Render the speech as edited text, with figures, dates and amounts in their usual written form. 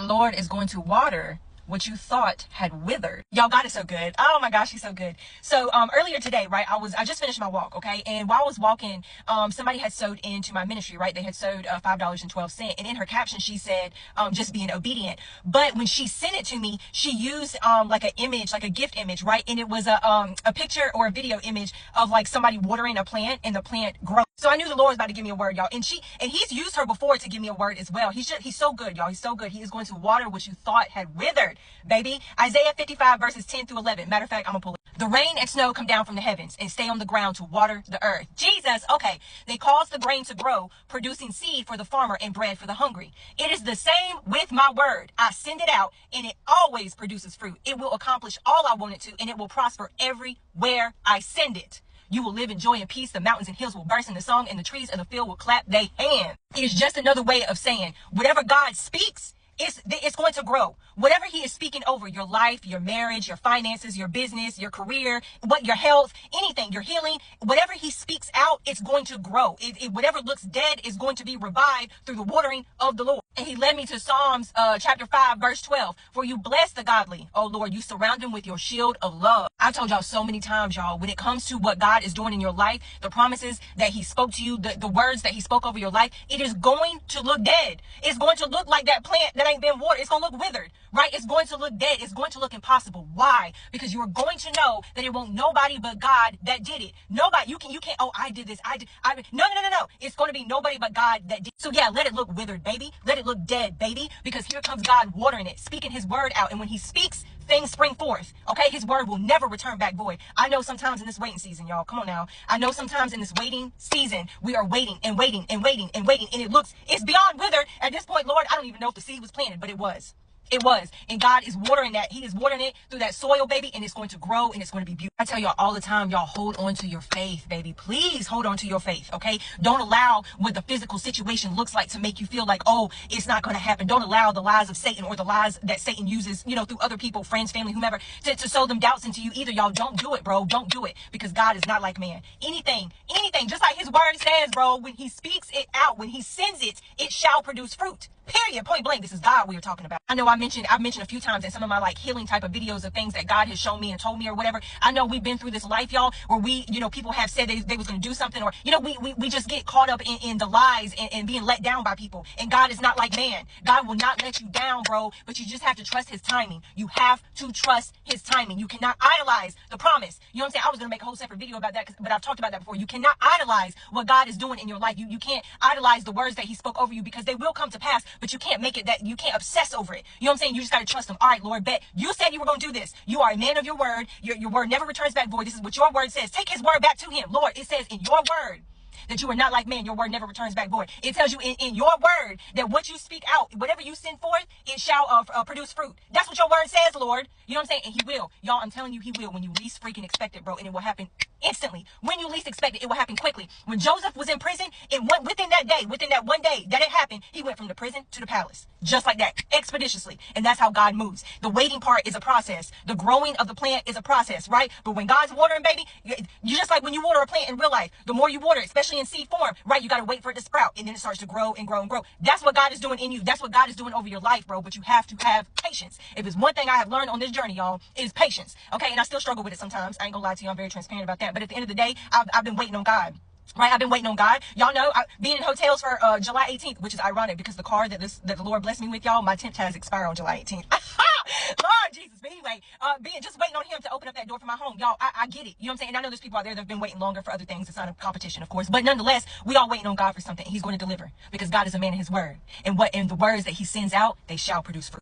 The Lord is going to water what you thought had withered. Y'all, God is so good. Oh my gosh, he's so good. So earlier today, right, I just finished my walk, okay? And while I was walking, somebody had sewed into my ministry, right? They had sewed $5.12. And in her caption, she said, just being obedient. But when she sent it to me, she used like an image, like a gift image, right? And it was a picture or a video image of like somebody watering a plant and the plant grows. So I knew the Lord was about to give me a word, y'all. And he's used her before to give me a word as well. He's so good, y'all. He's so good. He is going to water what you thought had withered, baby. Isaiah 55 verses 10 through 11. Matter of fact, I'm gonna pull it. The rain and snow come down from the heavens and stay on the ground to water the earth. Jesus, okay. They cause the grain to grow, producing seed for the farmer and bread for the hungry. It is the same with my word. I send it out and it always produces fruit. It will accomplish all I want it to, and it will prosper everywhere I send it. You will live in joy and peace. The mountains and hills will burst into song, and the trees of the field will clap their hands. It is just another way of saying whatever God speaks, it's going to grow. Whatever he is speaking over your life, your marriage, your finances, your business, your career, your health, anything, your healing, whatever he speaks out, it's going to grow. Whatever looks dead is going to be revived through the watering of the Lord. And he led me to Psalms chapter 5, verse 12. For you bless the godly, oh Lord, you surround them with your shield of love. I've told y'all so many times, y'all, when it comes to what God is doing in your life, the promises that he spoke to you, the words that he spoke over your life, it is going to look dead. It's going to look like that plant that ain't been watered. It's going to look withered, right? It's going to look dead. It's going to look impossible. Why? Because you are going to know that it won't nobody but God that did it. Nobody. You can't, oh, I did this. No. It's going to be nobody but God that did. So yeah, let it look withered, baby. Let it look dead, baby, because here comes God watering it, speaking his word out. And when he speaks, things spring forth. Okay, his word will never return back void. I know sometimes in this waiting season, y'all, come on now. I know sometimes in this waiting season, we are waiting and waiting and waiting and waiting, and it's beyond withered. At this point, Lord, I don't even know if the seed was planted, but it was. It was. And God is watering that. He is watering it through that soil, baby, and it's going to grow and it's going to be beautiful. I tell y'all all the time, y'all, hold on to your faith, baby. Please hold on to your faith, okay? Don't allow what the physical situation looks like to make you feel like, oh, it's not going to happen. Don't allow the lies of Satan or the lies that Satan uses, through other people, friends, family, whomever, to sow them doubts into you either, y'all. Don't do it, bro. Don't do it, because God is not like man. Anything, just like his word says, bro, when he speaks it out, when he sends it, it shall produce fruit. Period. Point blank. This is God we are talking about. I know I've mentioned a few times in some of my like healing type of videos of things that God has shown me and told me or whatever. I know we've been through this life, y'all, where we, people have said they was going to do something, or, we just get caught up in the lies and being let down by people. And God is not like man. God will not let you down, bro, but you just have to trust his timing. You have to trust his timing. You cannot idolize the promise. You know what I'm saying? I was going to make a whole separate video about that, but I've talked about that before. You cannot idolize what God is doing in your life. You can't idolize the words that he spoke over you, because they will come to pass, but you can't make it that you can't obsess over it. You know what I'm saying? You just got to trust him. All right, Lord, bet you said you were going to do this. You are a man of your word. Your word never returns back void. This is what your word says. Take his word back to him. Lord, it says in your word that you are not like man. Your word never returns back void. It tells you in your word that what you speak out, whatever you send forth, it shall produce fruit. That's what your word says, Lord. You know what I'm saying? And he will. Y'all, I'm telling you, he will when you least freaking expect it, bro. And it will happen instantly. When you least expect it, it will happen quickly. When Joseph was in prison, it went within that one day that it happened, he went from the prison to the palace. Just like that, expeditiously. And that's how God moves. The waiting part is a process. The growing of the plant is a process, right? But when God's watering, baby, you just like when you water a plant in real life. The more you water, especially in seed form, right? You got to wait for it to sprout, and then it starts to grow and grow and grow. That's what God is doing in you. That's what God is doing over your life, bro. But you have to have patience. If it's one thing I have learned on this journey, y'all, it is patience. Okay, and I still struggle with it sometimes. I ain't gonna lie to you. I'm very transparent about that. But at the end of the day, I've been waiting on God. Right, I've been waiting on God. Y'all know, being in hotels for July 18th, which is ironic because the car that the Lord blessed me with, y'all, my temp has expired on July 18th. Lord Jesus. But anyway, just waiting on him to open up that door for my home. Y'all, I get it. You know what I'm saying? And I know there's people out there that have been waiting longer for other things. It's not a competition, of course. But nonetheless, we all waiting on God for something. He's going to deliver, because God is a man in his word. And the words that he sends out, they shall produce fruit.